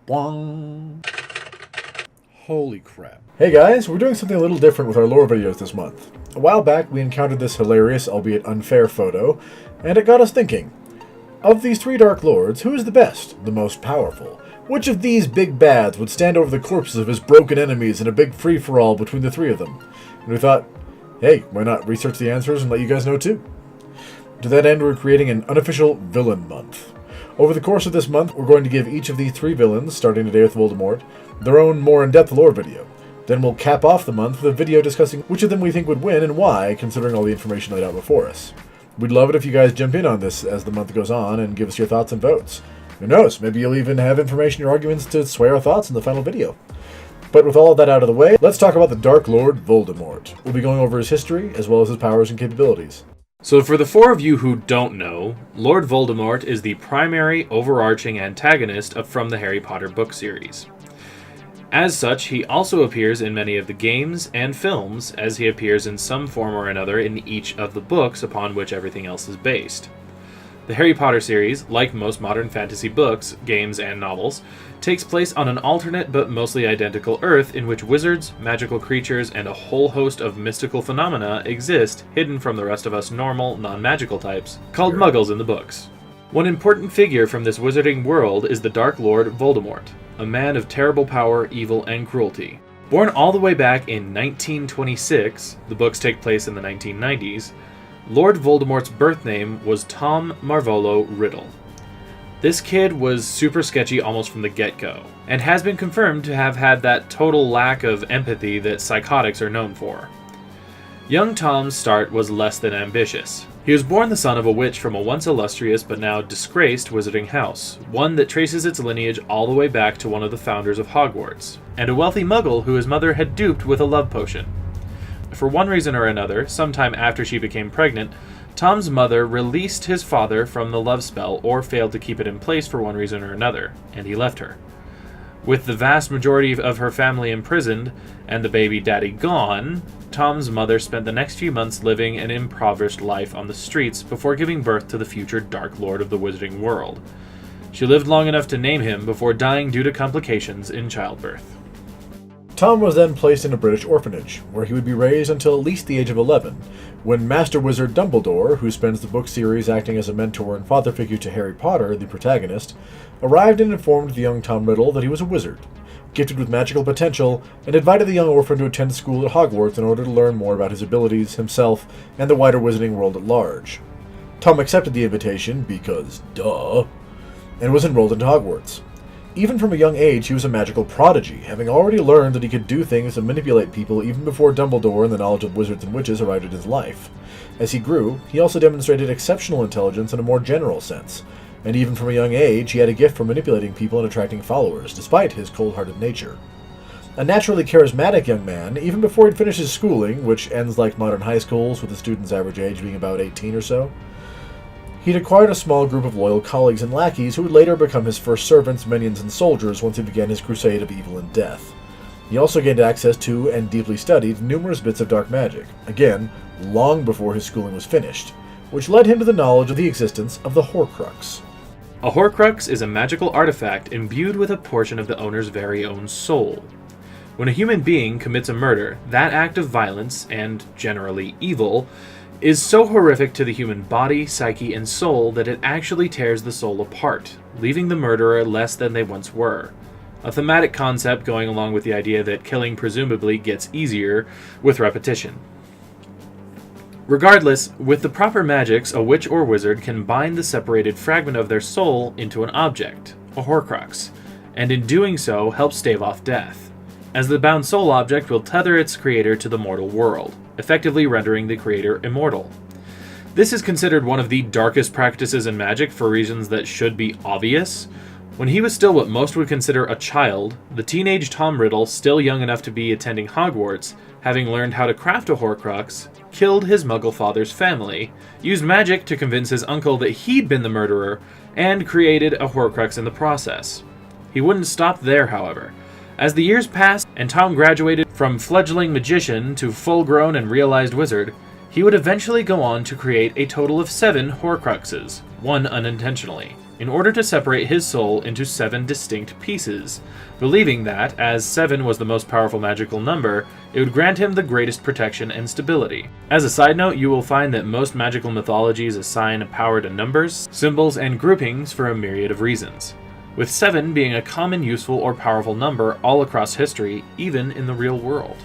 Bwong. Holy crap. Hey guys, we're doing something a little different with our lore videos this month. A while back, we encountered this hilarious, albeit unfair photo, and it got us thinking. Of these three Dark Lords, who is the best, the most powerful? Which of these big bads would stand over the corpses of his broken enemies in a big free-for-all between the three of them? And we thought, hey, why not research the answers and let you guys know too? To that end, we're creating an unofficial villain month. Over the course of this month, we're going to give each of the three villains, starting today with Voldemort, their own more in-depth lore video. Then we'll cap off the month with a video discussing which of them we think would win and why, considering all the information laid out before us. We'd love it if you guys jump in on this as the month goes on and give us your thoughts and votes. Who knows, maybe you'll even have information or arguments to sway our thoughts in the final video. But with all of that out of the way, let's talk about the Dark Lord Voldemort. We'll be going over his history, as well as his powers and capabilities. So for the four of you who don't know, Lord Voldemort is the primary overarching antagonist from the Harry Potter book series. As such, he also appears in many of the games and films, as he appears in some form or another in each of the books upon which everything else is based. The Harry Potter series, like most modern fantasy books, games, and novels, takes place on an alternate but mostly identical Earth in which wizards, magical creatures, and a whole host of mystical phenomena exist hidden from the rest of us normal, non-magical types, called Muggles in the books. One important figure from this wizarding world is the Dark Lord Voldemort, a man of terrible power, evil, and cruelty. Born all the way back in 1926, the books take place in the 1990s, Lord Voldemort's birth name was Tom Marvolo Riddle. This kid was super sketchy almost from the get-go, and has been confirmed to have had that total lack of empathy that psychotics are known for. Young Tom's start was less than ambitious. He was born the son of a witch from a once illustrious but now disgraced wizarding house, one that traces its lineage all the way back to one of the founders of Hogwarts, and a wealthy muggle who his mother had duped with a love potion. For one reason or another, sometime after she became pregnant, Tom's mother released his father from the love spell or failed to keep it in place for one reason or another, and he left her. With the vast majority of her family imprisoned and the baby daddy gone, Tom's mother spent the next few months living an impoverished life on the streets before giving birth to the future Dark Lord of the Wizarding World. She lived long enough to name him before dying due to complications in childbirth. Tom was then placed in a British orphanage, where he would be raised until at least the age of 11, when Master Wizard Dumbledore, who spends the book series acting as a mentor and father figure to Harry Potter, the protagonist, arrived and informed the young Tom Riddle that he was a wizard, gifted with magical potential, and invited the young orphan to attend school at Hogwarts in order to learn more about his abilities, himself, and the wider wizarding world at large. Tom accepted the invitation, because duh, and was enrolled into Hogwarts. Even from a young age, he was a magical prodigy, having already learned that he could do things and manipulate people even before Dumbledore and the knowledge of wizards and witches arrived in his life. As he grew, he also demonstrated exceptional intelligence in a more general sense, and even from a young age, he had a gift for manipulating people and attracting followers, despite his cold-hearted nature. A naturally charismatic young man, even before he'd finished his schooling, which ends like modern high schools with the student's average age being about 18 or so, he'd acquired a small group of loyal colleagues and lackeys who would later become his first servants, minions, and soldiers once he began his crusade of evil and death. He also gained access to, and deeply studied, numerous bits of dark magic, again, long before his schooling was finished, which led him to the knowledge of the existence of the Horcrux. A Horcrux is a magical artifact imbued with a portion of the owner's very own soul. When a human being commits a murder, that act of violence, and generally evil, is so horrific to the human body, psyche, and soul that it actually tears the soul apart, leaving the murderer less than they once were. A thematic concept going along with the idea that killing presumably gets easier with repetition. Regardless, with the proper magics, a witch or wizard can bind the separated fragment of their soul into an object, a Horcrux, and in doing so help stave off death, as the bound soul object will tether its creator to the mortal world, effectively rendering the creator immortal. This is considered one of the darkest practices in magic for reasons that should be obvious. When he was still what most would consider a child, the teenage Tom Riddle, still young enough to be attending Hogwarts, having learned how to craft a Horcrux, killed his Muggle father's family, used magic to convince his uncle that he'd been the murderer, and created a Horcrux in the process. He wouldn't stop there, however. As the years passed and Tom graduated from fledgling magician to full-grown and realized wizard, he would eventually go on to create a total of 7 Horcruxes, one unintentionally. in order to separate his soul into 7 distinct pieces, believing that, as 7 was the most powerful magical number, it would grant him the greatest protection and stability. As a side note, you will find that most magical mythologies assign power to numbers, symbols, and groupings for a myriad of reasons, with 7 being a common useful or powerful number all across history, even in the real world.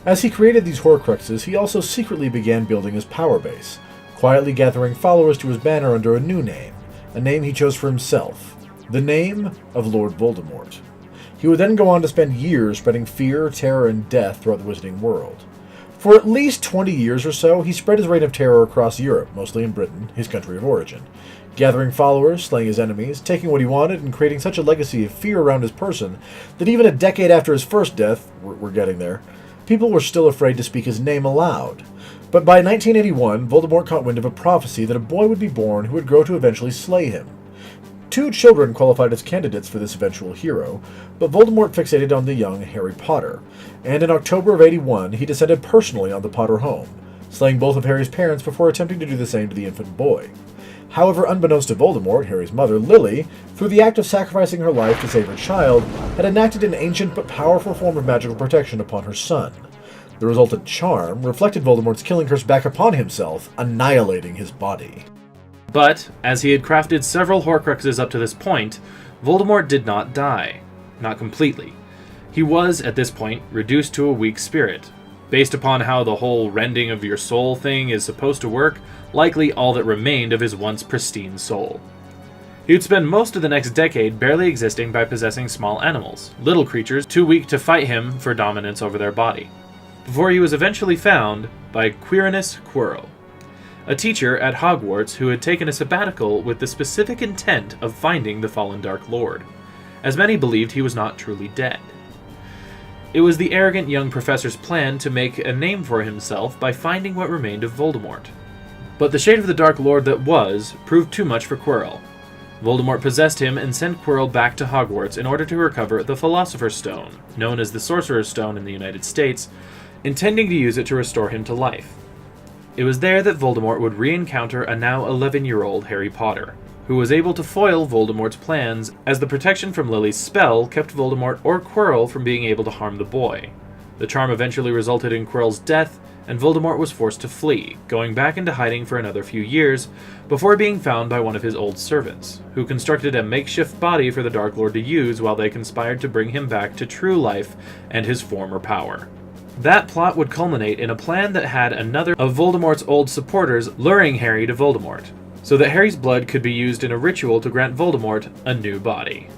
As he created these Horcruxes, he also secretly began building his power base, quietly gathering followers to his banner under a new name, a name he chose for himself, the name of Lord Voldemort. He would then go on to spend years spreading fear, terror, and death throughout the wizarding world. For at least 20 years or so, he spread his reign of terror across Europe, mostly in Britain, his country of origin, gathering followers, slaying his enemies, taking what he wanted, and creating such a legacy of fear around his person that even a decade after his first death, we're getting there, people were still afraid to speak his name aloud. But by 1981, Voldemort caught wind of a prophecy that a boy would be born who would grow to eventually slay him. 2 children qualified as candidates for this eventual hero, but Voldemort fixated on the young Harry Potter, and in October of '81 he descended personally on the Potter home, slaying both of Harry's parents before attempting to do the same to the infant boy. However, unbeknownst to Voldemort, Harry's mother, Lily, through the act of sacrificing her life to save her child, had enacted an ancient but powerful form of magical protection upon her son. The resultant charm reflected Voldemort's killing curse back upon himself, annihilating his body. But, as he had crafted several Horcruxes up to this point, Voldemort did not die. Not completely. He was, at this point, reduced to a weak spirit. Based upon how the whole rending of your soul thing is supposed to work, likely all that remained of his once pristine soul. He would spend most of the next decade barely existing by possessing small animals, little creatures too weak to fight him for dominance over their body, before he was eventually found by Quirinus Quirrell, a teacher at Hogwarts who had taken a sabbatical with the specific intent of finding the fallen Dark Lord, as many believed he was not truly dead. It was the arrogant young professor's plan to make a name for himself by finding what remained of Voldemort. But the shade of the Dark Lord that was proved too much for Quirrell. Voldemort possessed him and sent Quirrell back to Hogwarts in order to recover the Philosopher's Stone, known as the Sorcerer's Stone in the United States, intending to use it to restore him to life. It was there that Voldemort would re-encounter a now 11-year-old Harry Potter, who was able to foil Voldemort's plans, as the protection from Lily's spell kept Voldemort or Quirrell from being able to harm the boy. The charm eventually resulted in Quirrell's death, and Voldemort was forced to flee, going back into hiding for another few years, before being found by one of his old servants, who constructed a makeshift body for the Dark Lord to use while they conspired to bring him back to true life and his former power. That plot would culminate in a plan that had another of Voldemort's old supporters luring Harry to Voldemort, so that Harry's blood could be used in a ritual to grant Voldemort a new body.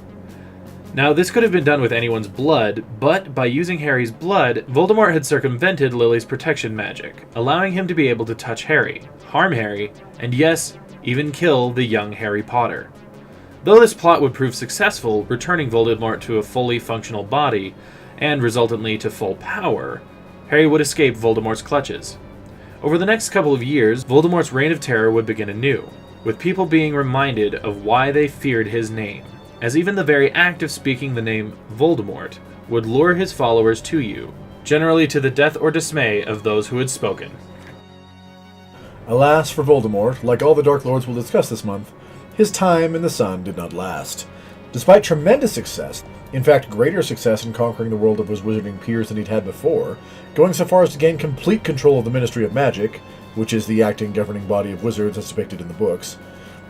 Now, this could have been done with anyone's blood, but by using Harry's blood, Voldemort had circumvented Lily's protection magic, allowing him to be able to touch Harry, harm Harry, and yes, even kill the young Harry Potter. Though this plot would prove successful, returning Voldemort to a fully functional body, and resultantly to full power, Harry would escape Voldemort's clutches. Over the next couple of years, Voldemort's reign of terror would begin anew, with people being reminded of why they feared his name, as even the very act of speaking the name Voldemort would lure his followers to you, generally to the death or dismay of those who had spoken. Alas for Voldemort, like all the Dark Lords we'll discuss this month, his time in the sun did not last. Despite tremendous success, in fact greater success in conquering the world of his wizarding peers than he'd had before, going so far as to gain complete control of the Ministry of Magic, which is the acting governing body of wizards as depicted in the books,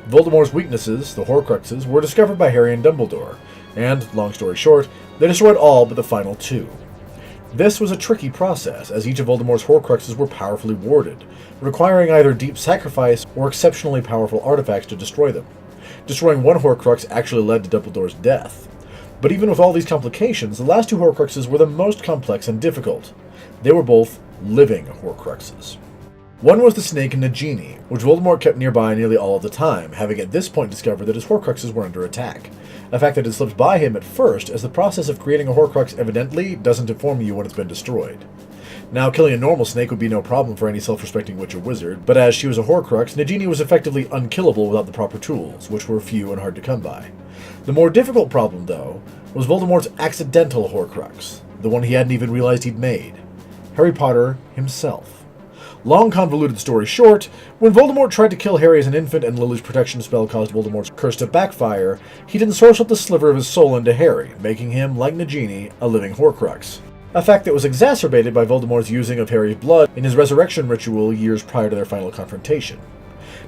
Voldemort's weaknesses, the Horcruxes, were discovered by Harry and Dumbledore, and, long story short, they destroyed all but the final 2. This was a tricky process, as each of Voldemort's Horcruxes were powerfully warded, requiring either deep sacrifice or exceptionally powerful artifacts to destroy them. Destroying one Horcrux actually led to Dumbledore's death. But even with all these complications, the last 2 Horcruxes were the most complex and difficult. They were both living Horcruxes. One was the snake Nagini, which Voldemort kept nearby nearly all of the time, having at this point discovered that his Horcruxes were under attack. A fact that had slipped by him at first, as the process of creating a Horcrux evidently doesn't inform you when it's been destroyed. Now, killing a normal snake would be no problem for any self-respecting witch or wizard, but as she was a Horcrux, Nagini was effectively unkillable without the proper tools, which were few and hard to come by. The more difficult problem, though, was Voldemort's accidental Horcrux, the one he hadn't even realized he'd made. Harry Potter himself. Long convoluted story short, when Voldemort tried to kill Harry as an infant and Lily's protection spell caused Voldemort's curse to backfire, he then sorcered the sliver of his soul into Harry, making him, like Nagini, a living Horcrux. A fact that was exacerbated by Voldemort's using of Harry's blood in his resurrection ritual years prior to their final confrontation.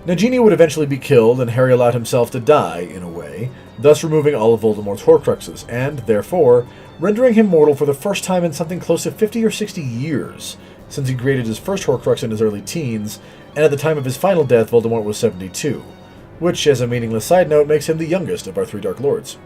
Nagini would eventually be killed, and Harry allowed himself to die, in a way, thus removing all of Voldemort's Horcruxes, and, therefore, rendering him mortal for the first time in something close to 50 or 60 years, since he created his first Horcrux in his early teens, and at the time of his final death, Voldemort was 72, which, as a meaningless side note, makes him the youngest of our three Dark Lords.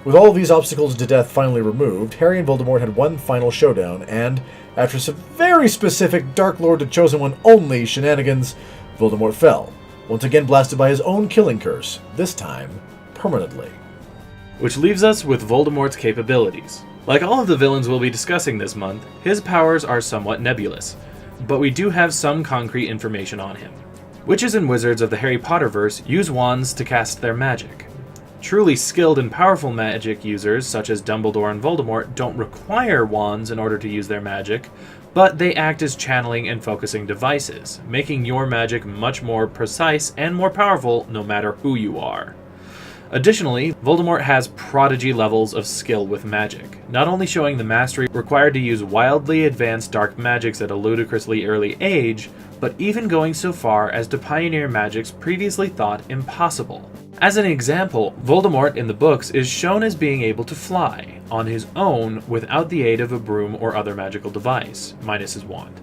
With all of these obstacles to death finally removed, Harry and Voldemort had one final showdown, and, after some very specific Dark Lord to Chosen One only shenanigans, Voldemort fell, once again blasted by his own killing curse, this time permanently. Which leaves us with Voldemort's capabilities. Like all of the villains we'll be discussing this month, his powers are somewhat nebulous, but we do have some concrete information on him. Witches and wizards of the Harry Potterverse use wands to cast their magic. Truly skilled and powerful magic users, such as Dumbledore and Voldemort, don't require wands in order to use their magic, but they act as channeling and focusing devices, making your magic much more precise and more powerful no matter who you are. Additionally, Voldemort has prodigy levels of skill with magic, not only showing the mastery required to use wildly advanced dark magics at a ludicrously early age, but even going so far as to pioneer magics previously thought impossible. As an example, Voldemort in the books is shown as being able to fly, on his own without the aid of a broom or other magical device, minus his wand.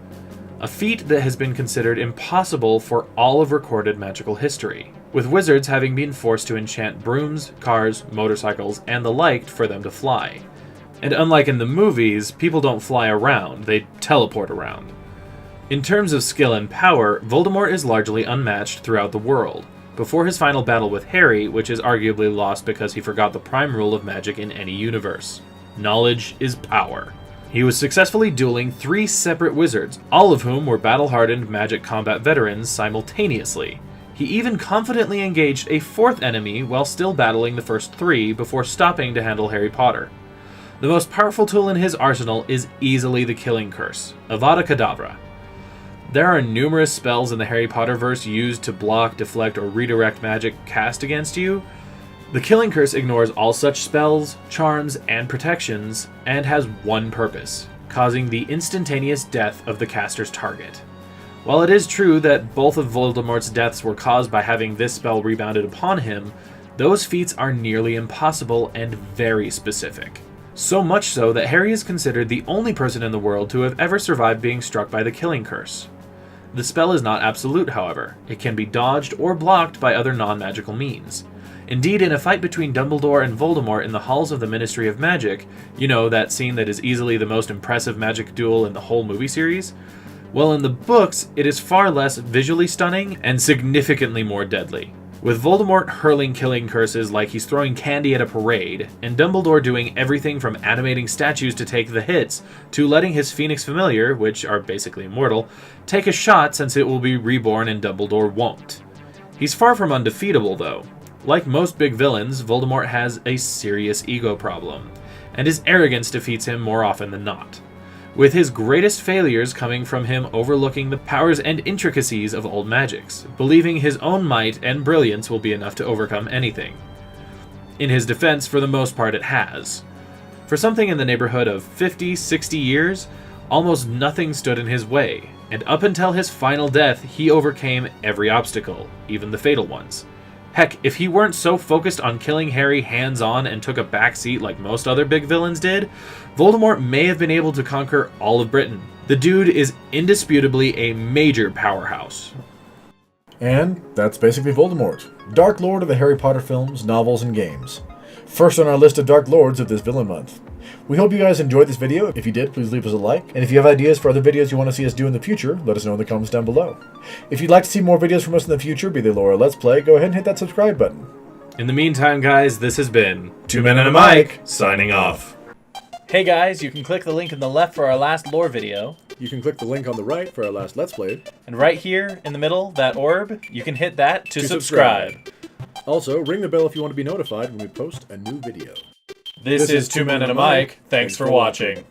A feat that has been considered impossible for all of recorded magical history, with wizards having been forced to enchant brooms, cars, motorcycles, and the like for them to fly. And unlike in the movies, people don't fly around, they teleport around. In terms of skill and power, Voldemort is largely unmatched throughout the world, before his final battle with Harry, which is arguably lost because he forgot the prime rule of magic in any universe. Knowledge is power. He was successfully dueling 3 separate wizards, all of whom were battle-hardened magic combat veterans simultaneously. He even confidently engaged a 4th enemy while still battling the first 3 before stopping to handle Harry Potter. The most powerful tool in his arsenal is easily the Killing Curse, Avada Kedavra. There are numerous spells in the Harry Potterverse used to block, deflect, or redirect magic cast against you. The Killing Curse ignores all such spells, charms, and protections, and has one purpose, causing the instantaneous death of the caster's target. While it is true that both of Voldemort's deaths were caused by having this spell rebounded upon him, those feats are nearly impossible and very specific. So much so that Harry is considered the only person in the world to have ever survived being struck by the Killing Curse. The spell is not absolute, however. It can be dodged or blocked by other non-magical means. Indeed, in a fight between Dumbledore and Voldemort in the halls of the Ministry of Magic, you know, that scene that is easily the most impressive magic duel in the whole movie series? Well, in the books, it is far less visually stunning and significantly more deadly, with Voldemort hurling killing curses like he's throwing candy at a parade, and Dumbledore doing everything from animating statues to take the hits, to letting his Phoenix Familiar, which are basically immortal, take a shot since it will be reborn and Dumbledore won't. He's far from undefeatable, though. Like most big villains, Voldemort has a serious ego problem, and his arrogance defeats him more often than not, with his greatest failures coming from him overlooking the powers and intricacies of old magics, believing his own might and brilliance will be enough to overcome anything. In his defense, for the most part it has. For something in the neighborhood of 50, 60 years, almost nothing stood in his way, and up until his final death, he overcame every obstacle, even the fatal ones. Heck, if he weren't so focused on killing Harry hands-on and took a backseat like most other big villains did, Voldemort may have been able to conquer all of Britain. The dude is indisputably a major powerhouse. And that's basically Voldemort, Dark Lord of the Harry Potter films, novels, and games. First on our list of Dark Lords of this Villain Month. We hope you guys enjoyed this video. If you did, please leave us a like. And if you have ideas for other videos you want to see us do in the future, let us know in the comments down below. If you'd like to see more videos from us in the future, be they lore or let's play, go ahead and hit that subscribe button. In the meantime, guys, this has been 2 Men and a Mic, signing off. Hey guys, you can click the link in the left for our last lore video. You can click the link on the right for our last Let's Play. And right here in the middle, that orb, you can hit that to subscribe. Also, ring the bell if you want to be notified when we post a new video. This is 2 Men and a Mic. Thanks for watching.